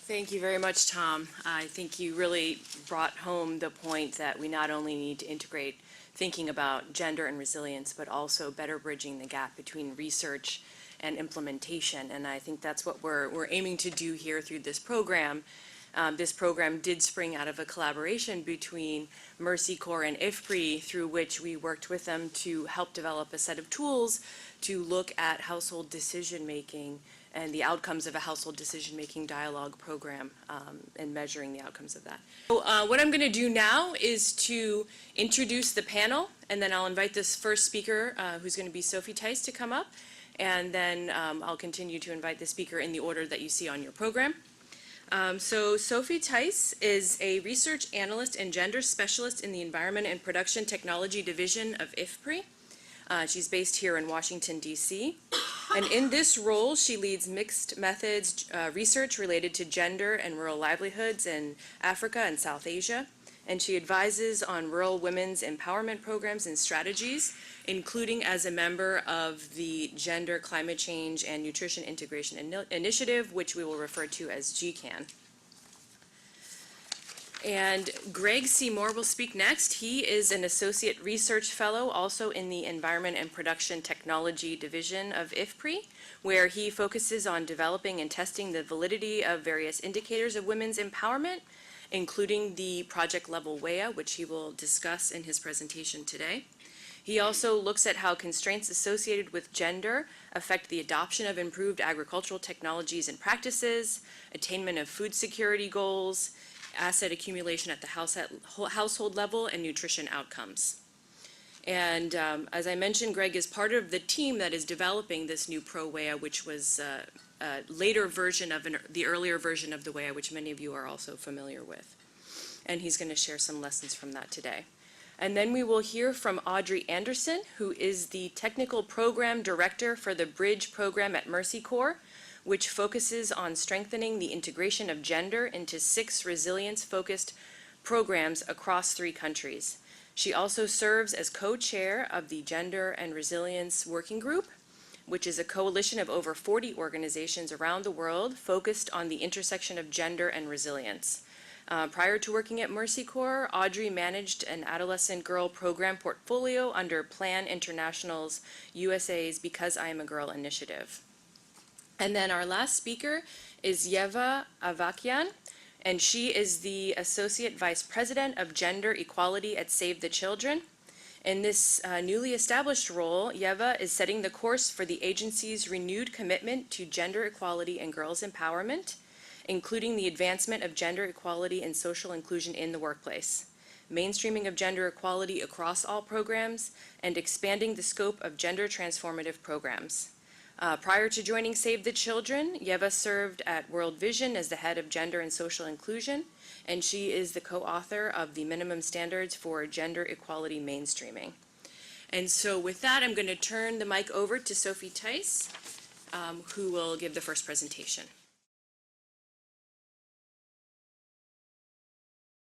Thank you very much, Tom. I think you really brought home the point that we not only need to integrate thinking about gender and resilience, but also better bridging the gap between research and implementation. And I think that's what we're aiming to do here through this program. This program did spring out of a collaboration between Mercy Corps and IFPRI, through which we worked with them to help develop a set of tools to look at household decision-making and the outcomes of a household decision-making dialogue program and measuring the outcomes of that. So what I'm going to do now is to introduce the panel, and then I'll invite this first speaker, who's going to be Sophie Tice, to come up, and then I'll continue to invite the speaker in the order that you see on your program. So Sophie Tice is a research analyst and gender specialist in the Environment and Production Technology Division of IFPRI. She's based here in Washington, D.C. And in this role, she leads mixed methods research related to gender and rural livelihoods in Africa and South Asia. And she advises on rural women's empowerment programs and strategies, including as a member of the Gender, Climate Change, and Nutrition Integration Initiative, which we will refer to as GCAN. And Greg Seymour will speak next. He is an Associate Research Fellow also in the Environment and Production Technology Division of IFPRI, where he focuses on developing and testing the validity of various indicators of women's empowerment, including the project-level WEAI, which he will discuss in his presentation today. He also looks at how constraints associated with gender affect the adoption of improved agricultural technologies and practices, attainment of food security goals, asset accumulation at the household level, and nutrition outcomes. And as I mentioned, Greg is part of the team that is developing this new pro-WEAI, which was a later version of the earlier version of the WEAI, which many of you are also familiar with. And he's going to share some lessons from that today. And then we will hear from Audrey Anderson, who is the Technical Program Director for the BRIGE program at Mercy Corps, which focuses on strengthening the integration of gender into 6 resilience-focused programs across 3 countries. She also serves as co-chair of the Gender and Resilience Working Group, which is a coalition of over 40 organizations around the world focused on the intersection of gender and resilience. Prior to working at Mercy Corps, Audrey managed an adolescent girl program portfolio under Plan International's USAID's Because I Am a Girl initiative. And then our last speaker is Yeva Avakian, and she is the Associate Vice President of Gender Equality at Save the Children. In this newly established role, Yeva is setting the course for the agency's renewed commitment to gender equality and girls' empowerment, including the advancement of gender equality and social inclusion in the workplace, mainstreaming of gender equality across all programs, and expanding the scope of gender transformative programs. Prior to joining Save the Children, Yeva served at World Vision as the head of gender and social inclusion, and she is the co-author of the minimum standards for gender equality mainstreaming. And so with that, I'm going to turn the mic over to Sophie Tice, who will give the first presentation.